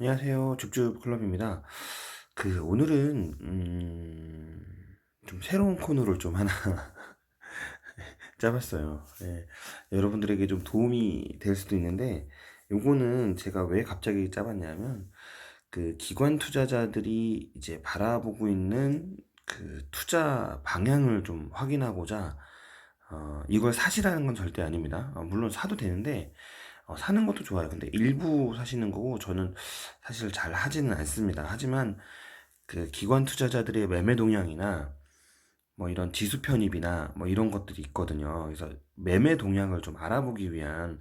안녕하세요. 줍줍클럽입니다. 오늘은 좀 새로운 코너를 좀 하나 짜봤어요. 예, 여러분들에게 좀 도움이 될 수도 있는데, 요거는 제가 왜 갑자기 짜봤냐면, 기관 투자자들이 이제 바라보고 있는 투자 방향을 좀 확인하고자, 이걸 사시라는 건 절대 아닙니다. 물론 사도 되는데, 사는 것도 좋아요. 근데 일부 사시는 거고, 저는 사실 잘 하지는 않습니다. 하지만 기관 투자자들의 매매 동향이나 뭐 이런 지수 편입이나 뭐 이런 것들이 있거든요. 그래서 매매 동향을 좀 알아보기 위한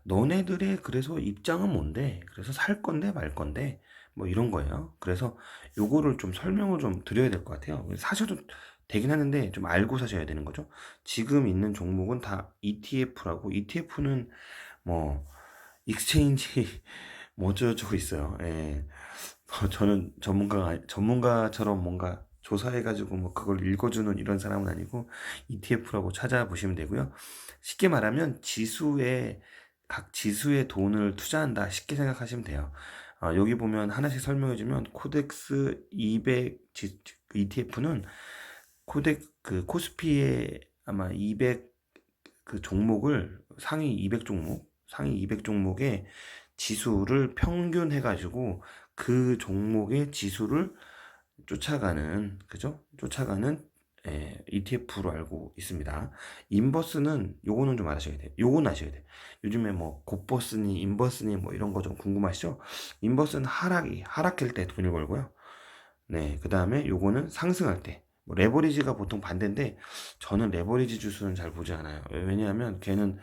너네들의 그래서 입장은 뭔데? 그래서 살 건데 말 건데 뭐 이런 거예요. 그래서 요거를 좀 설명을 좀 드려야 될 것 같아요. 사셔도 되긴 하는데 좀 알고 사셔야 되는 거죠. 지금 있는 종목은 다 ETF라고 ETF는 뭐 익스체인지 뭐 어쩌고저쩌고 있어요. 예. 저는 전문가처럼 뭔가 조사해가지고 뭐 그걸 읽어주는 이런 사람은 아니고 ETF라고 찾아보시면 되고요. 쉽게 말하면 각 지수에 돈을 투자한다. 쉽게 생각하시면 돼요. 여기 보면 하나씩 설명해주면 코덱스 200 ETF는 코스피의 아마 200 종목을 상위 200 종목의 지수를 평균해가지고 그 종목의 지수를 쫓아가는, 그죠? 쫓아가는 ETF로 알고 있습니다. 인버스는 요거는 좀 아셔야 돼요. 요거는 아셔야 돼요. 요즘에 뭐 곱버스니 인버스니 뭐 이런 거 좀 궁금하시죠? 인버스는 하락할 때 돈을 벌고요. 네, 그 다음에 요거는 상승할 때. 뭐 레버리지가 보통 반대인데 저는 레버리지 주수는 잘 보지 않아요. 왜냐하면 걔는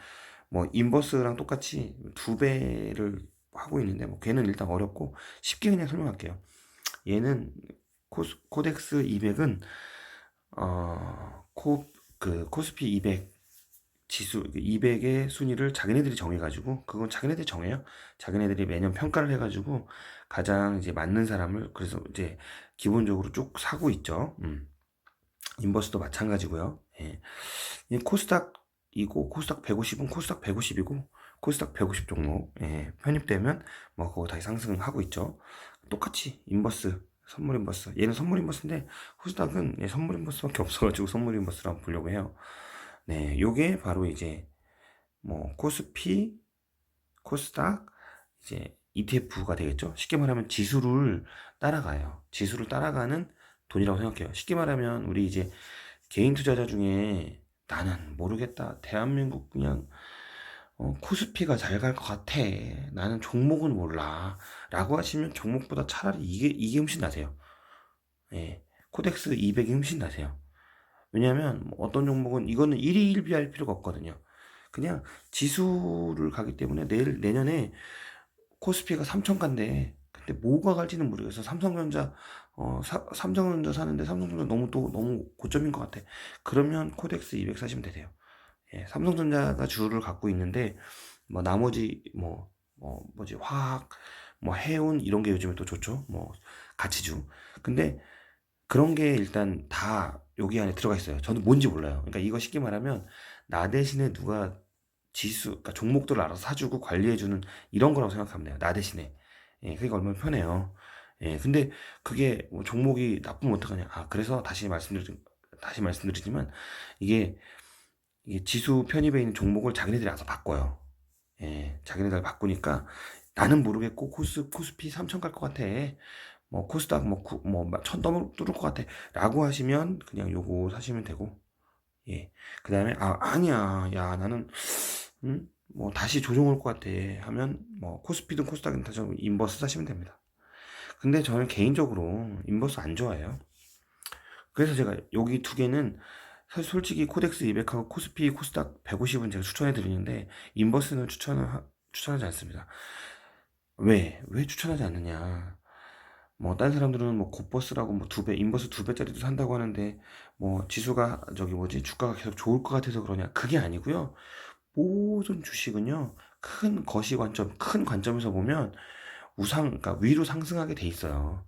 뭐 인버스랑 똑같이 두 배를 하고 있는데 뭐 걔는 일단 어렵고 쉽게 그냥 설명할게요. 얘는 코덱스 200은 코스피 200 지수 200의 순위를 자기네들이 정해가지고 그건 자기네들이 정해요. 자기네들이 매년 평가를 해가지고 가장 이제 맞는 사람을 그래서 이제 기본적으로 쭉 사고 있죠. 인버스도 마찬가지고요. 예. 이 코스닥이고 코스닥 150은 코스닥 150이고 코스닥 150 종목 편입되면 뭐 그거 다시 상승하고 있죠. 똑같이 인버스 선물 인버스 얘는 선물 인버스인데 코스닥은 선물 인버스밖에 없어가지고 선물 인버스로 한번 보려고 해요. 네, 요게 바로 이제 뭐 코스피, 코스닥 이제 ETF가 되겠죠. 쉽게 말하면 지수를 따라가요. 지수를 따라가는 돈이라고 생각해요. 쉽게 말하면 우리 이제 개인 투자자 중에 나는 모르겠다. 대한민국 그냥 코스피가 잘 갈 것 같아. 나는 종목은 몰라. 라고 하시면 종목보다 차라리 이게 훨씬 나세요. 예. 코덱스 200이 훨씬 나세요. 왜냐하면 뭐 어떤 종목은 이거는 일희일비할 필요가 없거든요. 그냥 지수를 가기 때문에 내년에 코스피가 3천 간대. 근데 뭐가 갈지는 모르겠어. 삼성전자 사는데 삼성전자 너무 고점인 것 같아. 그러면 코덱스 200 사시면 되세요. 예, 삼성전자가 주를 갖고 있는데 뭐 나머지 뭐지 화학 뭐 해운 이런 게 요즘에 또 좋죠. 뭐 가치주. 근데 그런 게 일단 다 여기 안에 들어가 있어요. 저는 뭔지 몰라요. 그러니까 이거 쉽게 말하면 나 대신에 누가 그러니까 종목들을 알아서 사주고 관리해주는 이런 거라고 생각하면 돼요. 나 대신에. 예, 그게 얼마나 편해요. 예, 근데 그게 뭐 종목이 나쁘면 어떡하냐. 그래서 다시 말씀드리지만 이게, 이게 지수 편입에 있는 종목을 자기네들이 알아서 바꿔요. 예, 자기네들 바꾸니까 나는 모르겠고 코스피 3천 갈 것 같아. 뭐 코스닥 천 넘을 뚫을 것 같아. 라고 하시면 그냥 요거 사시면 되고. 예. 그 다음에 아니야. 야, 나는 뭐 다시 조정 올 것 같아. 하면 뭐 코스피든 코스닥이든 다시 인버스 사시면 됩니다. 근데 저는 개인적으로 인버스 안 좋아해요. 그래서 제가 여기 두 개는 사실 솔직히 코덱스 200하고 코스피 코스닥 150은 제가 추천해 드리는데 인버스는 추천하지 않습니다. 왜 추천하지 않느냐? 뭐 다른 사람들은 뭐 곧버스라고 뭐 두 배, 인버스 두 배짜리도 산다고 하는데 뭐 지수가 저기 뭐지 주가가 계속 좋을 것 같아서 그러냐? 그게 아니고요. 모든 주식은요 큰 관점에서 보면 그러니까 위로 상승하게 돼 있어요.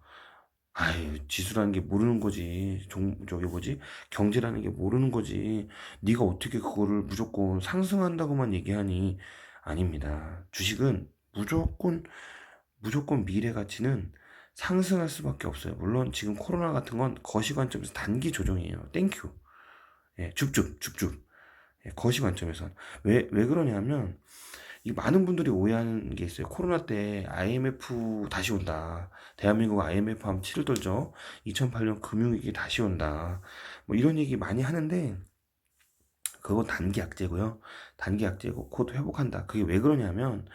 아유, 지수라는 게 모르는 거지. 저기 뭐지? 경제라는 게 모르는 거지. 네가 어떻게 그거를 무조건 상승한다고만 얘기하니? 아닙니다. 주식은 무조건 무조건 미래 가치는 상승할 수밖에 없어요. 물론 지금 코로나 같은 건 거시 관점에서 단기 조정이에요. 땡큐. 예, 줍줍, 줍줍. 예, 거시 관점에선. 왜 그러냐면, 이 많은 분들이 오해하는 게 있어요. 코로나 때 IMF 다시 온다. 대한민국 IMF 하면 치를 떨죠. 2008년 금융위기 다시 온다. 뭐 이런 얘기 많이 하는데, 그건 단기 약재고요. 단기 약재고 곧 회복한다. 그게 왜 그러냐면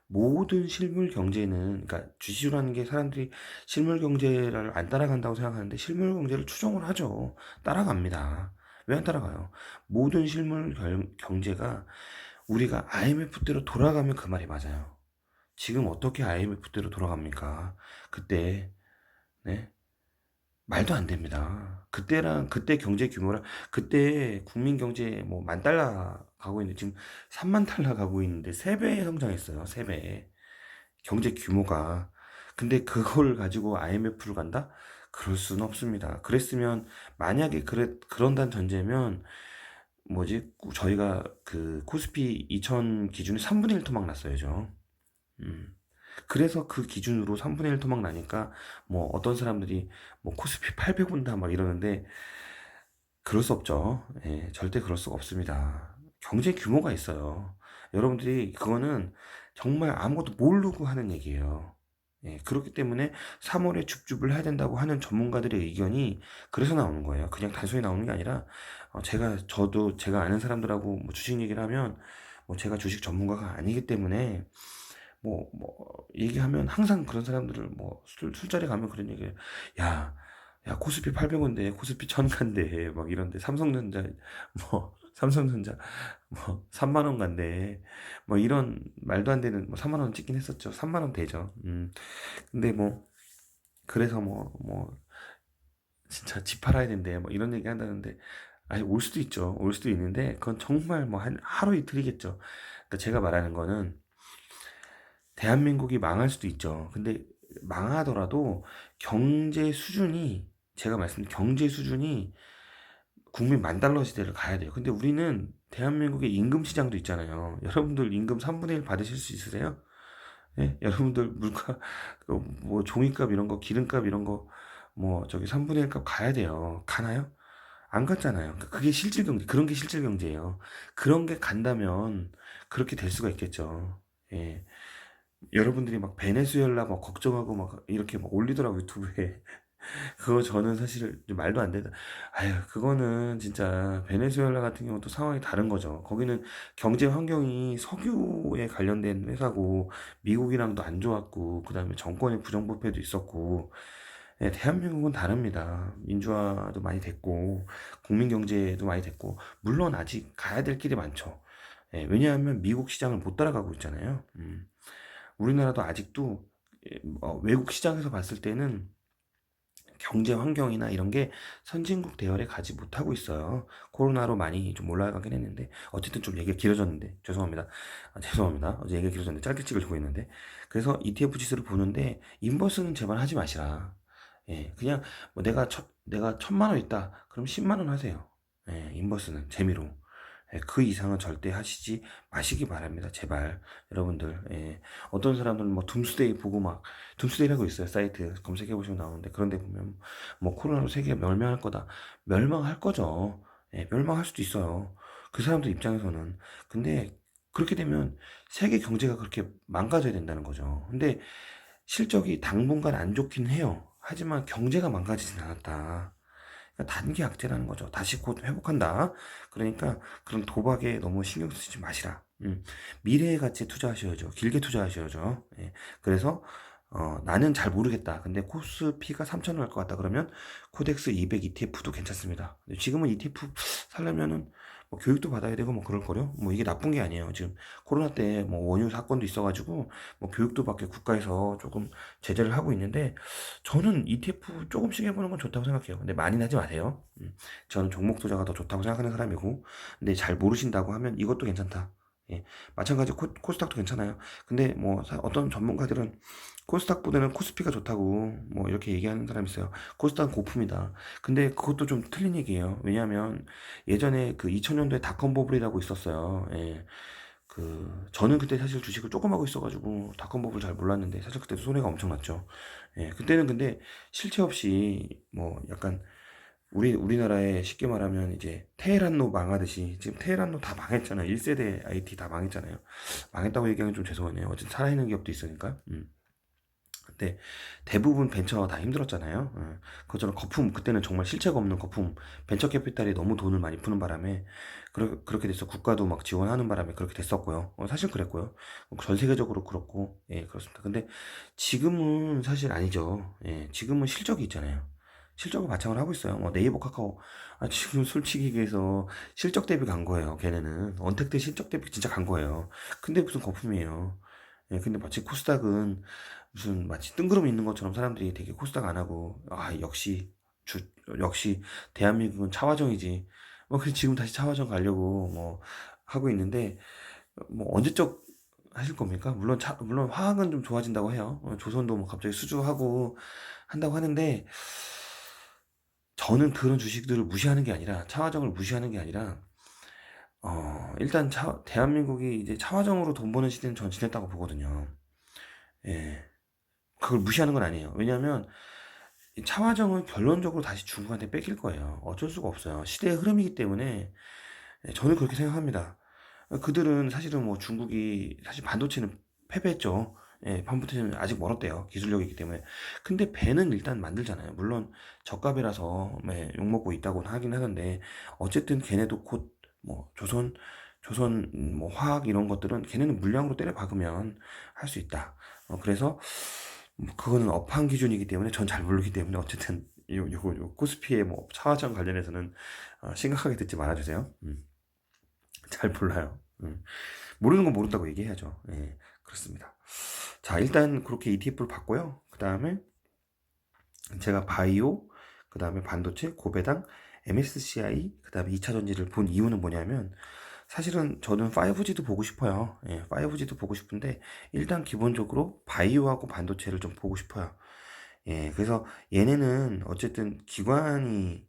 모든 실물 경제는, 그러니까 주식이라는 게 사람들이 실물 경제를 안 따라간다고 생각하는데 실물 경제를 추종을 하죠. 따라갑니다. 왜 안 따라가요? 모든 실물 경제가 우리가 IMF대로 돌아가면 그 말이 맞아요. 지금 어떻게 IMF대로 돌아갑니까? 그때, 네? 말도 안 됩니다. 그때 경제 규모랑, 그때 국민 경제 뭐 10,000달러 가고 있는데, 지금 30,000달러 가고 있는데, 3배 성장했어요. 3배. 경제 규모가. 근데 그걸 가지고 IMF를 간다? 그럴 수는 없습니다. 그랬으면, 만약에 그런다는 전제면, 저희가 그 코스피 2000 기준에 3분의 1 토막 났어야죠. 음. 그래서 그 기준으로 3분의 1 토막 나니까 뭐 어떤 사람들이 뭐 코스피 800 온다 막 이러는데, 그럴 수 없죠. 예, 절대 그럴 수가 없습니다. 경제 규모가 있어요. 여러분들이 그거는 정말 아무것도 모르고 하는 얘기예요. 예, 그렇기 때문에 3월에 줍줍을 해야 된다고 하는 전문가들의 의견이 그래서 나오는 거예요. 그냥 단순히 나오는 게 아니라, 저도 제가 아는 사람들하고 뭐 주식 얘기를 하면, 뭐 제가 주식 전문가가 아니기 때문에 얘기하면 항상 그런 사람들을 술자리 가면 그런 얘기를, 야, 야, 코스피 800원대, 코스피 1000간대, 막 이런데, 삼성전자, 3만 원 간대, 뭐 이런 말도 안 되는, 3만 원 찍긴 했었죠. 3만 원 되죠. 근데 그래서 진짜 집 팔아야 된대, 뭐 이런 얘기 한다는데, 아니, 올 수도 있죠. 올 수도 있는데, 그건 정말 한 하루 이틀이겠죠. 그러니까 제가 말하는 거는, 대한민국이 망할 수도 있죠. 근데 망하더라도 경제 수준이, 제가 말씀드린 경제 수준이 국민 10,000달러 시대를 가야 돼요. 근데 우리는 대한민국의 임금 시장도 있잖아요. 여러분들 임금 3분의 1 받으실 수 있으세요? 예? 여러분들 물가, 종이값 이런 거, 기름값 이런 거, 3분의 1 값 가야 돼요. 가나요? 안 갔잖아요. 그게 실질 경제, 그런 게 실질 경제예요. 그런 게 간다면 그렇게 될 수가 있겠죠. 예. 여러분들이 막 베네수엘라 막 걱정하고 막 이렇게 막 올리더라고 유튜브에. 그거 저는 사실 좀 말도 안 되다. 아유, 그거는 진짜 베네수엘라 같은 경우는 또 상황이 다른 거죠. 거기는 경제 환경이 석유에 관련된 회사고, 미국이랑도 안 좋았고, 그 다음에 정권의 부정부패도 있었고. 예, 대한민국은 다릅니다. 민주화도 많이 됐고, 국민 경제도 많이 됐고, 물론 아직 가야 될 길이 많죠. 예, 왜냐하면 미국 시장을 못 따라가고 있잖아요. 우리나라도 아직도 외국 시장에서 봤을 때는 경제 환경이나 이런 게 선진국 대열에 가지 못하고 있어요. 코로나로 많이 좀 올라가긴 했는데, 어쨌든 좀 얘기가 길어졌는데, 죄송합니다. 죄송합니다. 어제 얘기가 길어졌는데, 짧게 찍으려고 했는데. 그래서 ETF 지수를 보는데, 인버스는 제발 하지 마시라. 예, 그냥, 내가 1,000만 원 있다. 그럼 10만 원 하세요. 예, 인버스는 재미로. 예, 그 이상은 절대 하시지 마시기 바랍니다. 제발. 여러분들. 예. 어떤 사람들은 둠스데이 보고 둠스데이라고 있어요. 사이트. 검색해보시면 나오는데, 그런데 보면, 코로나로 세계가 멸망할 거다. 멸망할 거죠. 예, 멸망할 수도 있어요. 그 사람들 입장에서는. 근데, 그렇게 되면 세계 경제가 그렇게 망가져야 된다는 거죠. 근데 실적이 당분간 안 좋긴 해요. 하지만 경제가 망가지진 않았다. 그러니까 단기 악재라는 거죠. 다시 곧 회복한다. 그러니까 그런 도박에 너무 신경 쓰지 마시라. 미래의 가치에 투자하셔야죠. 길게 투자하셔야죠. 예. 그래서 나는 잘 모르겠다. 근데 코스피가 3,000원 할 것 같다. 그러면 코덱스 200 ETF도 괜찮습니다. 지금은 ETF 살려면은 교육도 받아야 되고 그럴 거요. 이게 나쁜 게 아니에요. 지금 코로나 때 원유 사건도 있어가지고 교육도 받게 국가에서 조금 제재를 하고 있는데, 저는 ETF 조금씩 해보는 건 좋다고 생각해요. 근데 많이는 하지 마세요. 저는 종목 투자가 더 좋다고 생각하는 사람이고, 근데 잘 모르신다고 하면 이것도 괜찮다. 예, 마찬가지 코스닥도 괜찮아요. 근데 어떤 전문가들은 코스닥보다는 코스피가 좋다고 이렇게 얘기하는 사람이 있어요. 코스닥은 고품이다. 근데 그것도 좀 틀린 얘기예요. 왜냐하면 예전에 그 2000년도에 닷컴 버블이라고 있었어요. 예. 저는 그때 사실 주식을 조금 하고 있어가지고 닷컴법을 잘 몰랐는데 사실 그때도 손해가 엄청 났죠. 예, 그때는 근데 실체 없이 뭐 약간 우리나라에 쉽게 말하면 이제 테헤란로 망하듯이 지금 테헤란로 다 망했잖아요. 1세대 IT 다 망했잖아요. 망했다고 얘기하면 좀 죄송하네요. 어쨌든 살아있는 기업도 있으니까. 근데 대부분 벤처 다 힘들었잖아요. 그것처럼 거품, 그때는 정말 실체가 없는 거품, 벤처 캐피탈이 너무 돈을 많이 푸는 바람에, 그렇게 돼서 국가도 막 지원하는 바람에 그렇게 됐었고요. 사실 그랬고요. 전 세계적으로 그렇고, 예, 그렇습니다. 근데 지금은 사실 아니죠. 예, 지금은 실적이 있잖아요. 실적을 바탕을 하고 있어요. 뭐 네이버, 카카오. 지금 솔직히 얘기해서 실적 대비 간 거예요. 걔네는. 언택트 실적 대비 진짜 간 거예요. 근데 무슨 거품이에요. 예, 근데 마치 코스닥은 무슨 마치 뜬구름 있는 것처럼 사람들이 되게 코스닥 안 하고, 주, 역시 대한민국은 차화정이지. 그래서 지금 다시 차화정 가려고 뭐 하고 있는데, 뭐 언제적 하실 겁니까? 물론 화학은 좀 좋아진다고 해요. 조선도 뭐 갑자기 수주하고 한다고 하는데, 저는 그런 주식들을 무시하는 게 아니라, 차화정을 무시하는 게 아니라, 일단 대한민국이 이제 차화정으로 돈 버는 시대는 전 지냈다고 보거든요. 예. 그걸 무시하는 건 아니에요. 왜냐하면 차화정은 결론적으로 다시 중국한테 뺏길 거예요. 어쩔 수가 없어요. 시대의 흐름이기 때문에 저는 그렇게 생각합니다. 그들은 사실은 뭐 중국이 사실 반도체는 패배했죠. 예, 반도체는 아직 멀었대요. 기술력이기 때문에. 근데 배는 일단 만들잖아요. 물론 저가배라서 욕먹고 있다고 하긴 하던데 어쨌든 걔네도 곧 뭐 조선 뭐 화학 이런 것들은 걔네는 물량으로 때려 박으면 할 수 있다. 그래서 뭐 그거는 업황 기준이기 때문에 전 잘 모르기 때문에 어쨌든 요 코스피의 뭐 차화정 관련해서는 심각하게 듣지 말아주세요. 잘 몰라요. 모르는 건 모른다고 얘기해야죠. 예, 그렇습니다. 자, 일단 그렇게 ETF를 봤고요. 그 다음에 제가 바이오, 그 다음에 반도체, 고배당, MSCI, 그 다음에 2차 전지를 본 이유는 뭐냐면 사실은 저는 5G도 보고 싶어요. 예, 5G도 보고 싶은데 일단 기본적으로 바이오하고 반도체를 좀 보고 싶어요. 예, 그래서 얘네는 어쨌든 기관이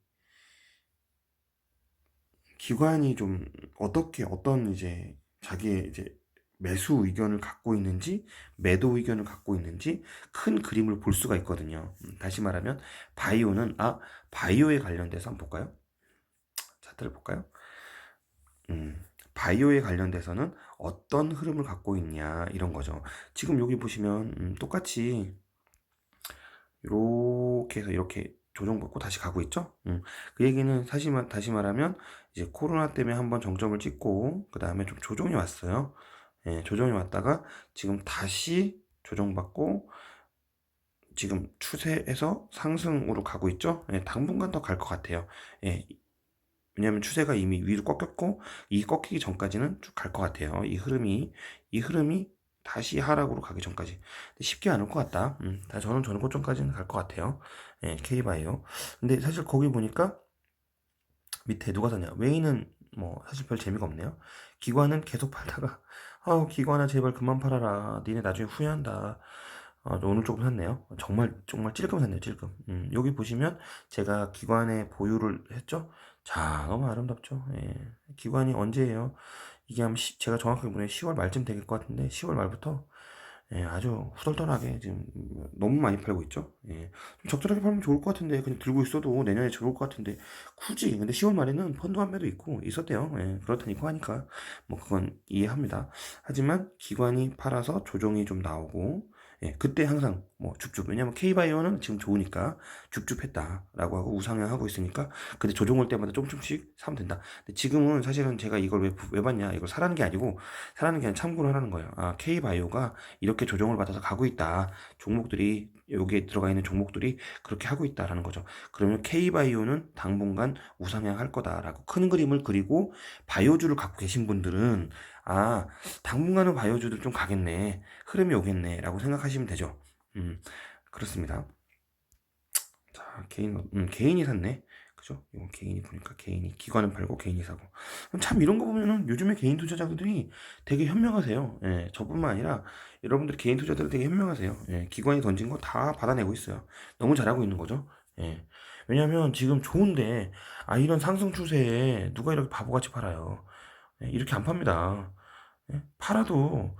좀 어떤 이제 자기의 이제 매수 의견을 갖고 있는지, 매도 의견을 갖고 있는지 큰 그림을 볼 수가 있거든요. 다시 말하면 바이오에 관련돼서 한번 볼까요? 차트를 볼까요? 바이오에 관련돼서는 어떤 흐름을 갖고 있냐 이런 거죠. 지금 여기 보시면 똑같이 이렇게 해서 이렇게 조정받고 다시 가고 있죠. 그 얘기는 다시 말하면 이제 코로나 때문에 한번 정점을 찍고 그 다음에 좀 조정이 왔어요. 예, 조정이 왔다가 지금 다시 조정받고 지금 추세에서 상승으로 가고 있죠. 예, 당분간 더 갈 것 같아요. 예, 왜냐하면 추세가 이미 위로 꺾였고 이 꺾이기 전까지는 쭉 갈 것 같아요. 이 흐름이 다시 하락으로 가기 전까지. 근데 쉽지 않을 것 같다. 저는 고점까지는 갈 것 같아요. 예, K바이오. 근데 사실 거기 보니까 밑에 누가 샀냐? 웨이는 뭐 사실 별 재미가 없네요. 기관은 계속 팔다가 기관아 제발 그만 팔아라. 니네 나중에 후회한다. 오늘 조금 샀네요. 정말 정말 찔끔 샀네요. 찔끔. 여기 보시면 제가 기관에 보유를 했죠. 자, 너무 아름답죠. 예. 기관이 언제예요? 이게 제가 정확하게 보면 10월 말쯤 되겠 것 같은데 10월 말부터 예, 아주 후덜덜하게 지금 너무 많이 팔고 있죠. 예. 좀 적절하게 팔면 좋을 것 같은데 그냥 들고 있어도 내년에 좋을 것 같은데 굳이 근데 10월 말에는 펀드 환매도 있고 있었대요. 예, 그렇다니까 하니까 뭐 그건 이해합니다. 하지만 기관이 팔아서 조정이 좀 나오고 예, 그때 항상 뭐 줍줍 왜냐면 K바이오는 지금 좋으니까 줍줍했다라고 하고 우상향하고 있으니까 근데 조정 올 때마다 조금씩 사면 된다. 근데 지금은 사실은 제가 이걸 왜 봤냐 이걸 사라는 게 아니고 사라는 게 아니라 참고를 하라는 거예요. K바이오가 이렇게 조정을 받아서 가고 있다. 종목들이 여기에 들어가 있는 종목들이 그렇게 하고 있다라는 거죠. 그러면 K바이오는 당분간 우상향할 거다라고 큰 그림을 그리고 바이오주를 갖고 계신 분들은 당분간은 바이오주도 좀 가겠네. 흐름이 오겠네라고 생각하시면 되죠. 그렇습니다. 자, 개인이 샀네. 그죠? 이거 개인이 보니까 기관은 팔고 개인이 사고. 참 이런 거 보면은 요즘에 개인 투자자들이 되게 현명하세요. 예, 저뿐만 아니라 여러분들 개인 투자자들 되게 현명하세요. 예, 기관이 던진 거 다 받아내고 있어요. 너무 잘하고 있는 거죠. 예. 왜냐면 지금 좋은데, 이런 상승 추세에 누가 이렇게 바보같이 팔아요. 예, 이렇게 안 팝니다. 예? 팔아도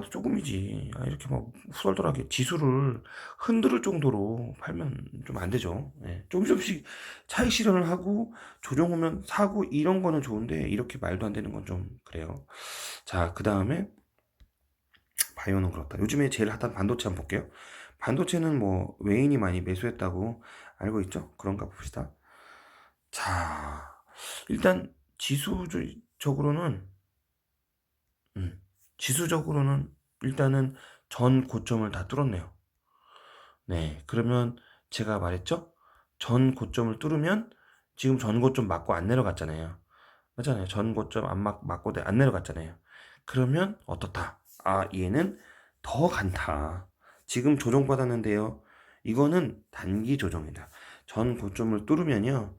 조금이지. 이렇게 막 후덜덜하게 지수를 흔들 정도로 팔면 좀 안 되죠. 예. 조금씩 차익 실현을 하고 조정 오면 사고 이런 거는 좋은데 이렇게 말도 안 되는 건 좀 그래요. 자, 그 다음에 바이오는 그렇다. 요즘에 제일 핫한 반도체 한번 볼게요. 반도체는 뭐 외인이 많이 매수했다고 알고 있죠? 그런가 봅시다. 자, 일단 지수적으로는 지수적으로는 일단은 전 고점을 다 뚫었네요. 네, 그러면 제가 말했죠? 전 고점을 뚫으면 지금 전 고점 맞고 안 내려갔잖아요. 맞잖아요. 전 고점 맞고 안 내려갔잖아요. 그러면 어떻다? 얘는 더 간다. 지금 조정받았는데요. 이거는 단기 조정이다. 전 고점을 뚫으면요.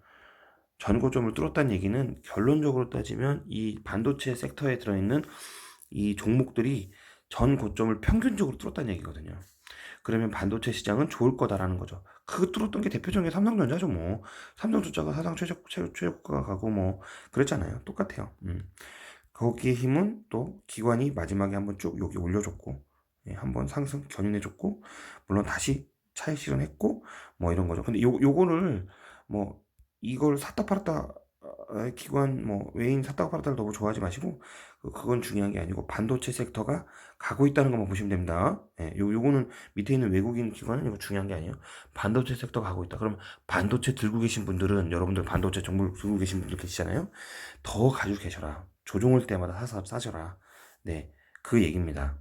전 고점을 뚫었다는 얘기는 결론적으로 따지면 이 반도체 섹터에 들어있는 이 종목들이 전 고점을 평균적으로 뚫었다는 얘기거든요. 그러면 반도체 시장은 좋을 거다라는 거죠. 그 뚫었던 게 대표적인 게 삼성전자죠, 뭐. 삼성전자가 사상 최저가 가고 뭐 그랬잖아요. 똑같아요. 거기에 힘은 또 기관이 마지막에 한번 쭉 여기 올려줬고, 예, 한번 상승 견인해줬고, 물론 다시 차익 실현했고, 뭐 이런 거죠. 근데 요거를 뭐 이걸 샀다 팔았다 기관 뭐 외인 샀다가 팔았다를 너무 좋아하지 마시고 그건 중요한 게 아니고 반도체 섹터가 가고 있다는 것만 보시면 됩니다. 예, 요거는 밑에 있는 외국인 기관은 이거 중요한 게 아니에요. 반도체 섹터가 가고 있다. 그럼 반도체 들고 계신 분들은 여러분들 반도체 정보 들고 계신 분들 계시잖아요. 더 가지고 계셔라. 조종 올 때마다 사서 싸셔라. 네, 그 얘기입니다.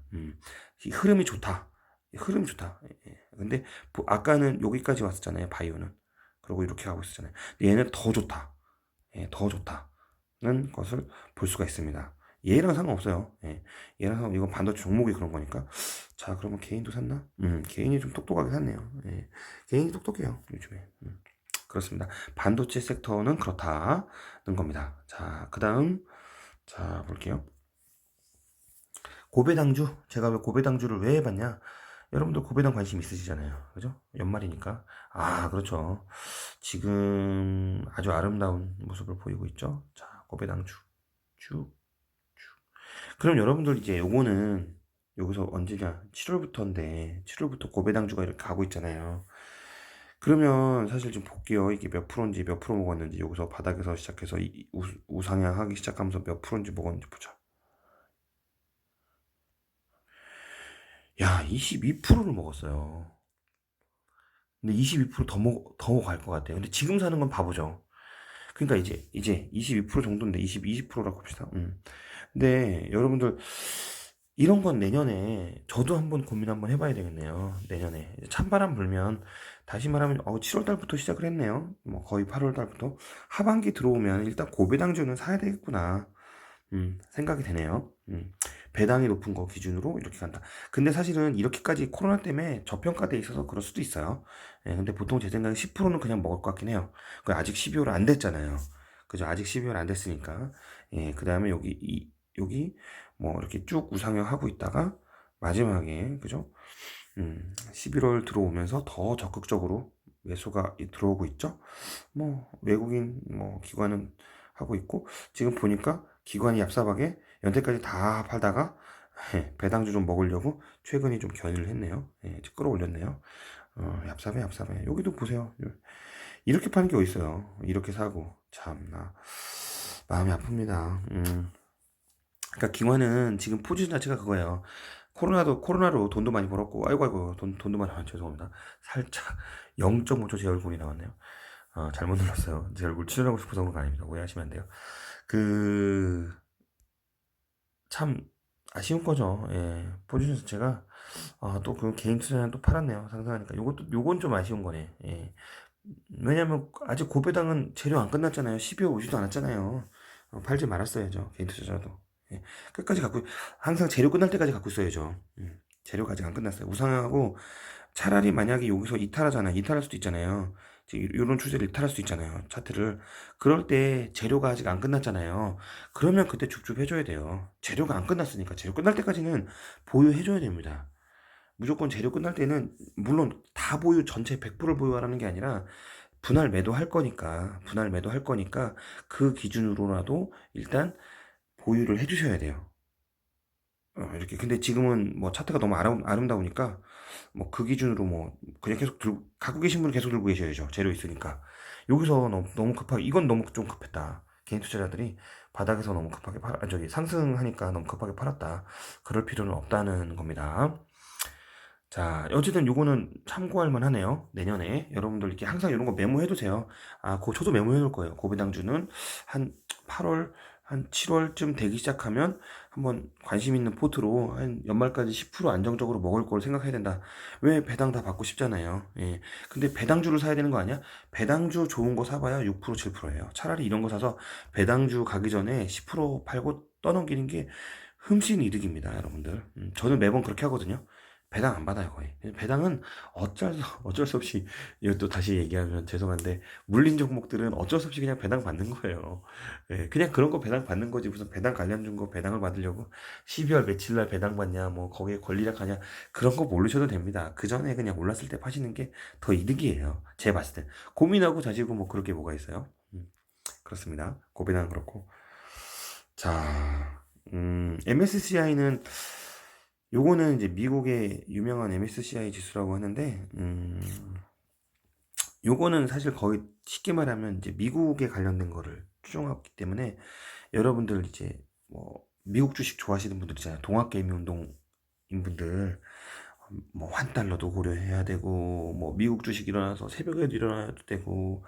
이 흐름이 좋다. 흐름이 좋다. 예. 근데 아까는 여기까지 왔었잖아요. 바이오는. 그리고 이렇게 가고 있었잖아요. 근데 얘는 더 좋다. 예, 더 좋다는 것을 볼 수가 있습니다. 얘랑 상관없어요. 예, 얘랑 이건 반도체 종목이 그런 거니까. 자, 그러면 개인도 샀나? 개인이 좀 똑똑하게 샀네요. 예, 개인이 똑똑해요 요즘에. 그렇습니다. 반도체 섹터는 그렇다는 겁니다. 자, 그 다음 자 볼게요. 고배당주. 제가 왜 고배당주를 왜 해봤냐? 여러분들 고배당 관심 있으시잖아요. 그죠? 연말이니까. 그렇죠. 지금 아주 아름다운 모습을 보이고 있죠. 자, 고배당주. 쭉. 그럼 여러분들 이제 요거는 여기서 언제냐? 7월부터인데 7월부터 고배당주가 이렇게 가고 있잖아요. 그러면 사실 좀 볼게요. 이게 몇 프로인지 몇 프로 먹었는지 여기서 바닥에서 시작해서 우상향하기 시작하면서 몇 프로인지 먹었는지 보자. 야, 22%를 먹었어요. 근데 22%더 갈 것 같아요. 근데 지금 사는 건 바보죠. 그러니까 이제 22% 정도인데 20%라고 합시다. 근데 여러분들 이런 건 내년에 저도 한번 고민 한번 해봐야 되겠네요. 내년에 찬바람 불면 다시 말하면 7월 달부터 시작을 했네요. 뭐 거의 8월 달부터 하반기 들어오면 일단 고배당주는 사야 되겠구나. 생각이 되네요. 배당이 높은 거 기준으로 이렇게 간다. 근데 사실은 이렇게까지 코로나 때문에 저평가돼 있어서 그럴 수도 있어요. 예, 근데 보통 제 생각에 10%는 그냥 먹을 것 같긴 해요. 그 아직 12월 안 됐잖아요. 그죠? 아직 12월 안 됐으니까. 예, 그 다음에 여기 뭐 이렇게 쭉 우상향 하고 있다가 마지막에, 그죠? 11월 들어오면서 더 적극적으로 매수가 들어오고 있죠. 뭐 외국인 뭐 기관은 하고 있고 지금 보니까 기관이 얍삽하게 연태까지 다 팔다가 배당주 좀 먹으려고 최근에 좀 견인을 했네요. 예, 끌어올렸네요. 얍삽해. 여기도 보세요. 이렇게 파는 게 어딨어요. 이렇게 사고 참나 마음이 아픕니다. 그러니까 기관은 지금 포지션 자체가 그거예요. 코로나로 돈도 많이 벌었고, 아이고, 돈도 많이 벌었 죄송합니다. 살짝 0.5초 제 얼굴이 나왔네요. 잘못 눌렀어요. 제 얼굴 출연하고 싶어서 그런 거 아닙니다. 오해하시면 안 돼요. 그, 참, 아쉬운 거죠. 예. 포지션 자체가, 또 그 개인 투자는 또 팔았네요. 상승하니까. 요건 좀 아쉬운 거네. 예. 왜냐면, 아직 고배당은 재료 안 끝났잖아요. 12월 오지도 않았잖아요. 팔지 말았어야죠. 개인 투자자도. 예. 끝까지 항상 재료 끝날 때까지 갖고 있어야죠. 재료가 아직 안 끝났어요. 우상하고 차라리 만약에 여기서 이탈하잖아요. 이탈할 수도 있잖아요. 이런 추세를 이탈할 수 있잖아요. 차트를. 그럴 때 재료가 아직 안 끝났잖아요. 그러면 그때 줍줍 해줘야 돼요. 재료가 안 끝났으니까. 재료 끝날 때까지는 보유해줘야 됩니다. 무조건 재료 끝날 때는, 물론 다 보유, 전체 100%를 보유하라는 게 아니라, 분할 매도할 거니까, 그 기준으로라도 일단 보유를 해주셔야 돼요. 이렇게. 근데 지금은 뭐 차트가 너무 아름다우니까 뭐 그 기준으로 뭐 그냥 계속 들고 갖고 계신 분은 계속 들고 계셔야죠. 재료 있으니까. 여기서 너무 급하게, 이건 너무 좀 급했다. 개인 투자자들이 바닥에서 너무 급하게 저기 상승하니까 너무 급하게 팔았다. 그럴 필요는 없다는 겁니다. 자, 어쨌든 요거는 참고할 만하네요. 내년에 여러분들 이렇게 항상 이런 거 메모해 두세요. 저도 메모해 놓을 거예요. 고배당주는 한 8월, 한 7월쯤 되기 시작하면 한번 관심 있는 포트로 한 연말까지 10% 안정적으로 먹을 걸 생각해야 된다. 왜 배당 다 받고 싶잖아요. 예. 근데 배당주를 사야 되는 거 아니야? 배당주 좋은 거 사봐야 6%, 7%예요. 차라리 이런 거 사서 배당주 가기 전에 10% 팔고 떠넘기는 게 흠씬 이득입니다, 여러분들. 저는 매번 그렇게 하거든요. 배당 안 받아요, 거의. 배당은 어쩔 수 없이, 이것도 다시 얘기하면 죄송한데, 물린 종목들은 어쩔 수 없이 그냥 배당 받는 거예요. 예, 그냥 그런 거 배당 받는 거지. 무슨 배당 관련준 거 배당을 받으려고 12월 며칠 날 배당 받냐, 뭐, 거기에 권리락 하냐, 그런 거 모르셔도 됩니다. 그 전에 그냥 올랐을 때 파시는 게 더 이득이에요. 제 봤을 때. 고민하고 자시고 뭐, 그렇게 뭐가 있어요. 그렇습니다. 고배당 그렇고. 자, MSCI는 요거는 이제 미국의 유명한 MSCI 지수라고 하는데, 요거는 사실 거의 쉽게 말하면 이제 미국에 관련된 거를 추종하기 때문에 여러분들 이제 뭐 미국 주식 좋아하시는 분들 있잖아요. 동학개미 운동인 분들 뭐 환달러도 고려해야 되고 뭐 미국 주식 일어나서 새벽에도 일어나야 되고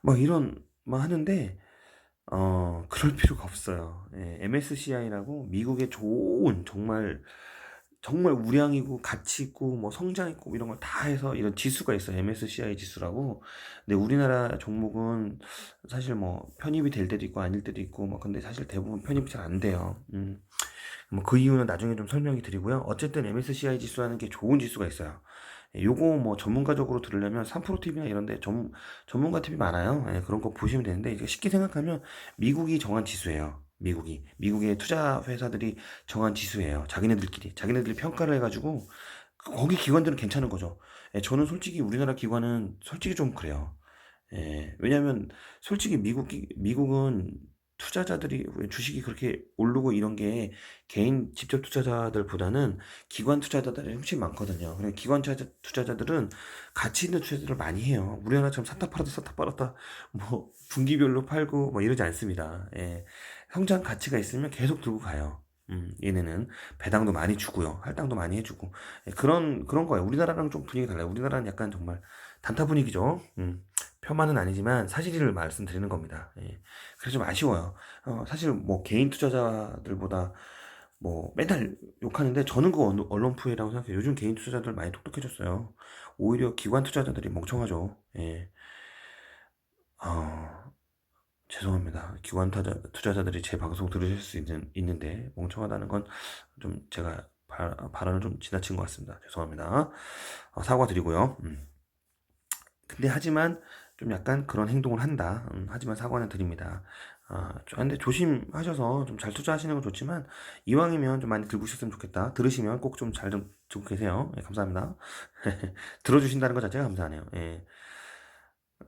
막 이런 막 하는데 그럴 필요가 없어요. 예, MSCI라고 미국의 좋은 정말 우량이고 가치 있고 뭐 성장 있고 이런 걸 다 해서 이런 지수가 있어요. MSCI 지수라고. 근데 우리나라 종목은 사실 뭐 편입이 될 때도 있고 아닐 때도 있고 뭐 근데 사실 대부분 편입이 잘 안 돼요. 뭐 그 이유는 나중에 좀 설명이 드리고요. 어쨌든 MSCI 지수라는 게 좋은 지수가 있어요. 예, 요거 뭐 전문가적으로 들으려면 3프로TV나 이런 데 전문가 TV 많아요. 예, 그런 거 보시면 되는데 이게 쉽게 생각하면 미국이 정한 지수예요. 미국의 투자 회사들이 정한 지수예요. 자기네들이 평가를 해가지고 거기 기관들은 괜찮은 거죠. 예, 저는 솔직히 우리나라 기관은 솔직히 좀 그래요. 예, 왜냐면 솔직히 미국은 투자자들이 주식이 그렇게 오르고 이런 게 개인 직접 투자자들보다는 기관 투자자들이 훨씬 많거든요. 그래 기관 투자자들은 가치 있는 투자들을 많이 해요. 우리나라처럼 샀다 팔았다 샀다 팔았다 뭐 분기별로 팔고 뭐 이러지 않습니다. 예, 성장 가치가 있으면 계속 들고 가요. 얘네는 배당도 많이 주고요. 할당도 많이 해주고. 예, 그런 거예요. 우리나라랑 좀 분위기 달라요. 우리나라는 약간 정말 단타 분위기죠. 폄하는 아니지만 사실을 말씀드리는 겁니다. 예. 그래서 좀 아쉬워요. 사실 뭐 개인 투자자들보다 뭐 맨날 욕하는데 저는 그 언론푸해라고 생각해요. 요즘 개인 투자자들 많이 똑똑해졌어요. 오히려 기관 투자자들이 멍청하죠. 예. 어, 죄송합니다. 투자자들이 제 방송 들으실 수 있는데 멍청하다는 건 좀 제가 발언을 좀 지나친 것 같습니다. 죄송합니다. 사과드리고요. 근데 하지만 좀 약간 그런 행동을 한다. 하지만 사과는 드립니다. 근데 조심하셔서 좀 잘 투자하시는 건 좋지만 이왕이면 좀 많이 들고 있었으면 좋겠다. 들으시면 꼭 좀 잘 좀 듣고 계세요. 예, 감사합니다. 들어주신다는 것 자체가 감사하네요. 예.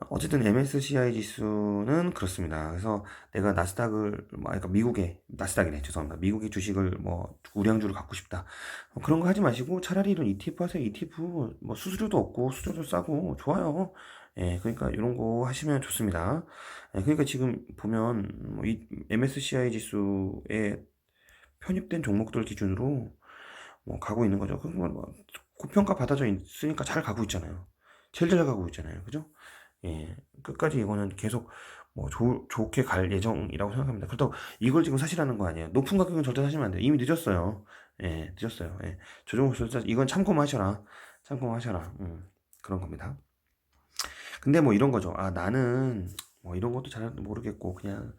어쨌든 MSCI 지수는 그렇습니다. 그래서 내가 그러니까 미국의 나스닥이네, 죄송합니다. 미국의 주식을 뭐 우량주를 갖고 싶다. 그런 거 하지 마시고 차라리 이런 ETF 하세요. ETF 뭐 수수료도 없고 수수료도 싸고 좋아요. 예, 그러니까 이런 거 하시면 좋습니다. 예, 그러니까 지금 보면 뭐이 MSCI 지수에 편입된 종목들 기준으로 뭐 가고 있는 거죠. 그건 뭐 고평가 받아져 있으니까 잘 가고 있잖아요. 제일 잘 가고 있잖아요. 그죠? 예, 끝까지 이거는 계속 뭐 좋게 갈 예정이라고 생각합니다. 그렇다고 이걸 지금 사시라는 거 아니에요. 높은 가격은 절대 사시면 안 돼요. 이미 늦었어요. 예, 늦었어요. 예, 조정호 절대 이건 참고하셔라. 참고하셔라. 그런 겁니다. 근데 뭐 이런 거죠. 나는 뭐 이런 것도 잘 모르겠고 그냥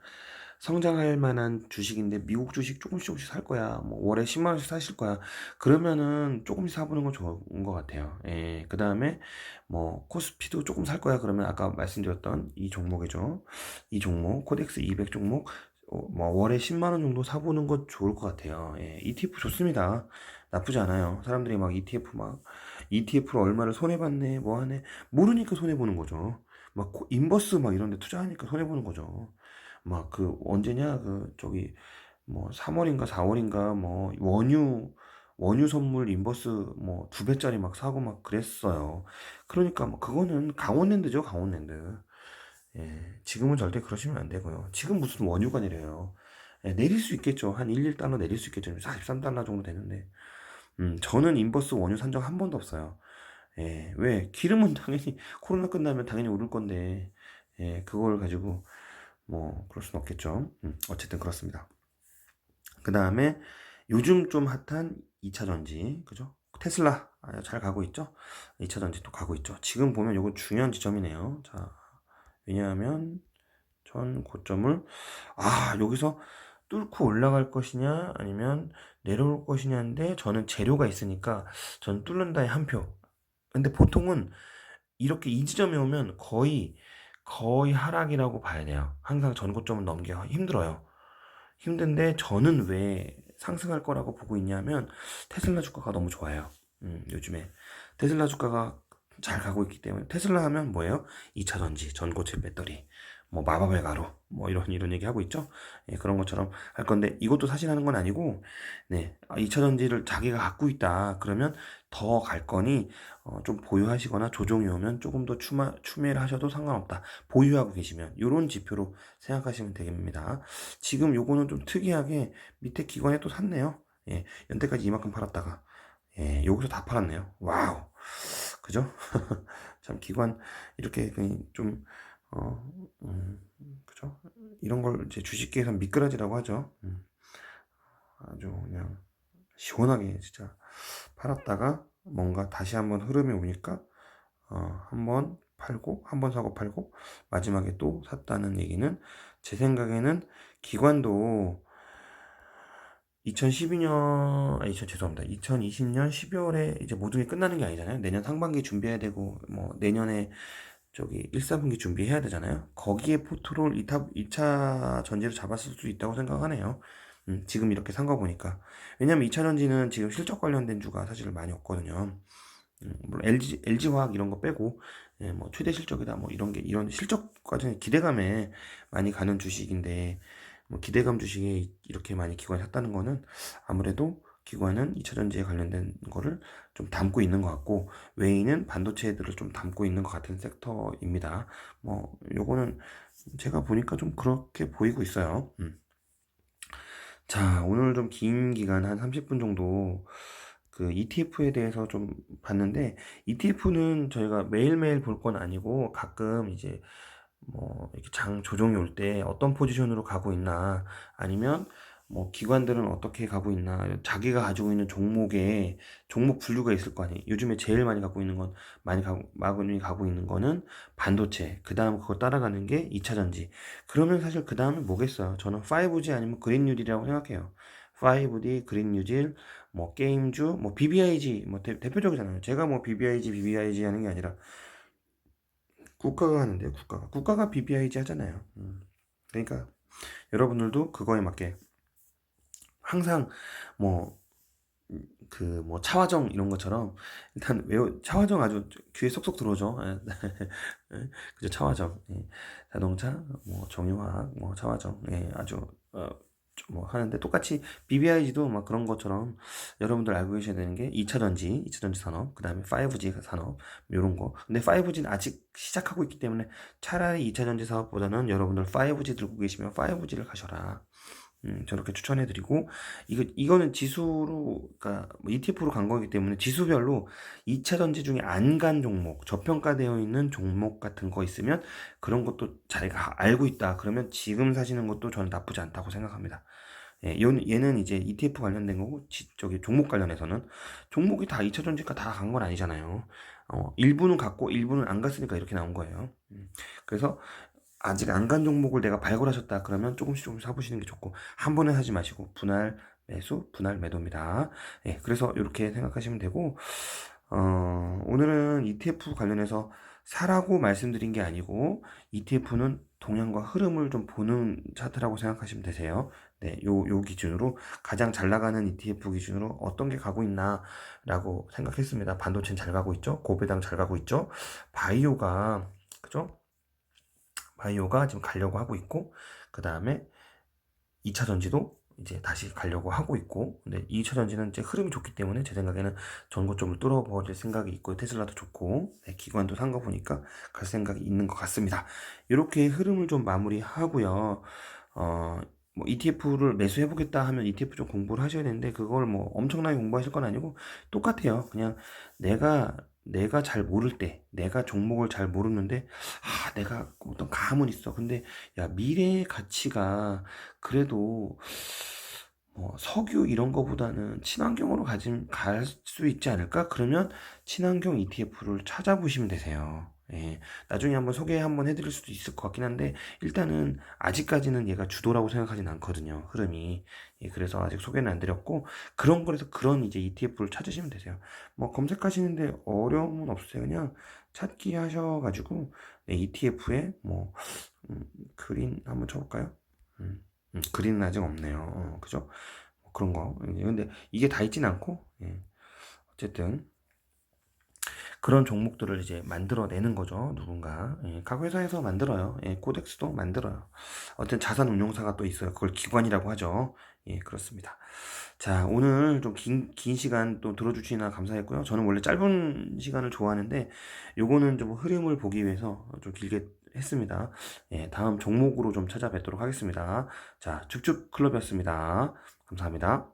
성장할 만한 주식인데 미국 주식 조금씩 살 거야. 뭐 월에 10만 원씩 사실 거야. 그러면은 조금씩 사보는 건 좋은 것 같아요. 예. 그 다음에 뭐 코스피도 조금 살 거야. 그러면 아까 말씀드렸던 이 종목이죠. 이 종목 코덱스 200 종목 뭐 월에 10만 원 정도 사보는 것 좋을 것 같아요. 예. ETF 좋습니다. 나쁘지 않아요. 사람들이 막 ETF로 얼마를 손해봤네, 뭐 하네 모르니까 손해 보는 거죠. 막 인버스 막 이런 데 투자하니까 손해 보는 거죠. 막 그 언제냐 그 저기 뭐 3월인가 4월인가 뭐 원유 선물 인버스 뭐 2배짜리 막 사고 막 그랬어요. 그러니까 뭐 그거는 강원랜드죠, 강원랜드. 예, 지금은 절대 그러시면 안 되고요. 지금 무슨 원유가 내려요. 예, 내릴 수 있겠죠. 한 1달러 내릴 수 있겠죠. 43달러 정도 되는데. 저는 인버스 원유 산 적 한 번도 없어요. 예, 왜? 기름은 당연히 코로나 끝나면 당연히 오를 건데, 예, 그걸 가지고 뭐 그럴 순 없겠죠. 어쨌든 그렇습니다. 그 다음에 요즘 좀 핫한 2차 전지, 그죠? 테슬라 잘 가고 있죠? 2차 전지 또 가고 있죠. 지금 보면 이거 중요한 지점이네요. 자, 왜냐하면 전 고점을 여기서 뚫고 올라갈 것이냐 아니면 내려올 것이냐인데 저는 재료가 있으니까 저는 뚫는다에 한 표. 근데 보통은 이렇게 이 지점에 오면 거의 하락이라고 봐야 돼요. 항상 전고점을 넘기가 힘들어요. 힘든데 저는 왜 상승할 거라고 보고 있냐면 테슬라 주가가 너무 좋아요. 요즘에 테슬라 주가가 잘 가고 있기 때문에 테슬라 하면 뭐예요? 2차 전지, 전고체 배터리, 뭐 마법의 가루, 뭐 이런 얘기 하고 있죠. 예, 그런 것처럼 할 건데 이것도 사실 하는 건 아니고, 네, 2차 전지를 자기가 갖고 있다 그러면 더 갈 거니 좀 보유하시거나 조정이 오면 조금 더 추매를 하셔도 상관없다. 보유하고 계시면 이런 지표로 생각하시면 되겠습니다. 지금 요거는 좀 특이하게 밑에 기관에 또 샀네요. 예, 연태까지 이만큼 팔았다가 예, 여기서 다 팔았네요. 와우, 그죠? 참 기관 이렇게 좀 그죠? 이런 걸 이제 주식계에서 미꾸라지라고 하죠. 아주 그냥 시원하게 진짜 팔았다가 뭔가 다시 한번 흐름이 오니까 한번 팔고 한 번 사고 팔고 마지막에 또 샀다는 얘기는 제 생각에는 기관도 2012년, 죄송합니다. 2020년 12월에 이제 모든 게 끝나는 게 아니잖아요. 내년 상반기 준비해야 되고, 뭐, 내년에 저기 1, 4분기 준비해야 되잖아요. 거기에 포트롤 2차 전지를 잡았을 수 있다고 생각하네요. 지금 이렇게 산 거 보니까. 왜냐면 2차 전지는 지금 실적 관련된 주가 사실 많이 없거든요. 물론 LG화학 이런 거 빼고, 예, 뭐 최대 실적이다, 뭐 이런 실적 과정에 기대감에 많이 가는 주식인데, 뭐 기대감 주식에 이렇게 많이 기관이 샀다는 거는 아무래도 기관은 2차 전지에 관련된 거를 좀 담고 있는 것 같고, 외인은 반도체들을 좀 담고 있는 것 같은 섹터입니다. 뭐, 요거는 제가 보니까 좀 그렇게 보이고 있어요. 자, 오늘 좀 긴 기간 한 30분 정도 그 ETF에 대해서 좀 봤는데, ETF는 저희가 매일매일 볼 건 아니고 가끔 이제 뭐 이렇게 장 조정이 올 때 어떤 포지션으로 가고 있나, 아니면 뭐 기관들은 어떻게 가고 있나, 자기가 가지고 있는 종목에 종목 분류가 있을 거 아니에요. 요즘에 제일 많이 갖고 있는 건 많이 가고 있는 거는 반도체, 그 다음 그거 따라가는 게 2차 전지. 그러면 사실 그 다음에 뭐겠어요? 저는 5G 아니면 그린뉴딜이라고 생각해요. 5D, 그린뉴딜, 뭐 게임주, 뭐 BBIG, 뭐 대표적이잖아요. 제가 뭐 BBIG 하는 게 아니라 국가가 하는데요. 국가가 BBIG 하잖아요. 그러니까 여러분들도 그거에 맞게 항상 뭐 뭐 차화정 이런 것처럼 일단 차화정 아주 귀에 쏙쏙 들어오죠. 예. 예, 그죠, 차화정. 예. 자동차, 뭐 정유화학, 뭐 차화정. 예, 아주 뭐 하는데 똑같이 BBIG도 막 그런 것처럼 여러분들 알고 계셔야 되는 게 2차 전지, 2차 전지 산업, 그다음에 5G 산업 이런 거. 근데 5G는 아직 시작하고 있기 때문에 차라리 2차 전지 사업보다는 여러분들 5G 들고 계시면 5G를 가셔라. 저렇게 추천해드리고, 이거는 지수로, 그러니까 뭐 ETF로 간 거기 때문에 지수별로 2차 전지 중에 안 간 종목, 저평가되어 있는 종목 같은 거 있으면 그런 것도 자기가 알고 있다. 그러면 지금 사시는 것도 저는 나쁘지 않다고 생각합니다. 예, 얘는 이제 ETF 관련된 거고, 저기 종목 관련해서는 종목이 다 2차 전지가 다 간 건 아니잖아요. 일부는 갔고 일부는 안 갔으니까 이렇게 나온 거예요. 그래서 아직 안 간 종목을 내가 발굴하셨다 그러면 조금씩 사보시는 게 좋고, 한 번에 사지 마시고 분할 매수, 분할 매도입니다. 예, 그래서 이렇게 생각하시면 되고, 오늘은 ETF 관련해서 사라고 말씀드린 게 아니고 ETF는 동향과 흐름을 좀 보는 차트라고 생각하시면 되세요. 네, 요 기준으로 가장 잘 나가는 ETF 기준으로 어떤 게 가고 있나라고 생각했습니다. 반도체는 잘 가고 있죠. 고배당 잘 가고 있죠. 바이오가, 그죠? 바이오가 지금 가려고 하고 있고, 그 다음에 2차 전지도 이제 다시 가려고 하고 있고, 근데 2차 전지는 이제 흐름이 좋기 때문에 제 생각에는 전고점을 뚫어버릴 생각이 있고, 테슬라도 좋고, 네, 기관도 산 거 보니까 갈 생각이 있는 것 같습니다. 이렇게 흐름을 좀 마무리하고요. 어, 뭐 ETF를 매수해보겠다 하면 ETF 좀 공부를 하셔야 되는데, 그걸 뭐 엄청나게 공부하실 건 아니고 똑같아요. 그냥 내가 잘 모를 때, 내가 종목을 잘 모르는데, 내가 어떤 감은 있어. 근데 야, 미래의 가치가 그래도 뭐 석유 이런 거보다는 친환경으로 갈 수 있지 않을까? 그러면 친환경 ETF를 찾아보시면 되세요. 예, 나중에 한번 소개 한번 해드릴 수도 있을 것 같긴 한데, 일단은 아직까지는 얘가 주도라고 생각하진 않거든요, 흐름이. 예, 그래서 아직 소개는 안 드렸고, 그래서 그런 이제 ETF를 찾으시면 되세요. 뭐 검색하시는데 어려움은 없으세요. 그냥 찾기 하셔가지고, 네, ETF에 뭐 그린 한번 쳐볼까요? 그린은 아직 없네요. 그죠? 뭐 그런 거. 예, 근데 이게 다 있진 않고, 예. 어쨌든 그런 종목들을 이제 만들어내는 거죠. 누군가. 예, 각 회사에서 만들어요. 예, 코덱스도 만들어요. 어떤 자산 운용사가 또 있어요. 그걸 기관이라고 하죠. 예, 그렇습니다. 자, 오늘 좀 긴 시간 또 들어주시나 감사했고요. 저는 원래 짧은 시간을 좋아하는데, 요거는 좀 흐름을 보기 위해서 좀 길게 했습니다. 예, 다음 종목으로 좀 찾아뵙도록 하겠습니다. 자, 쭉쭉 클럽이었습니다. 감사합니다.